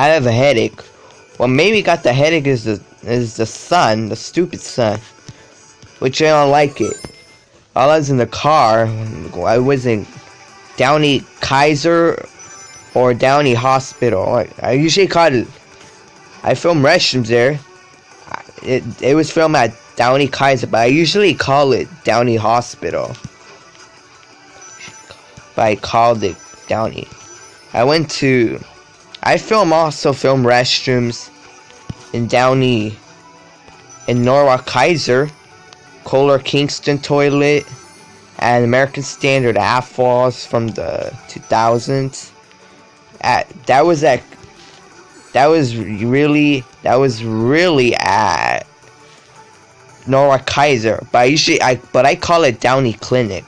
have a headache. What made me got the headache is the sun, the stupid sun, which I don't like it. While I was in the car, I was in Downey Kaiser or Downey Hospital. I usually call it. I film restrooms there. It was filmed at Downey Kaiser, but I usually call it Downey Hospital. But I called it Downey. I also film restrooms in Downey, in Norwalk Kaiser, Kohler Kingston toilet, and American Standard Falls from the 2000s. That was really at Norwalk Kaiser, but I call it Downey Clinic.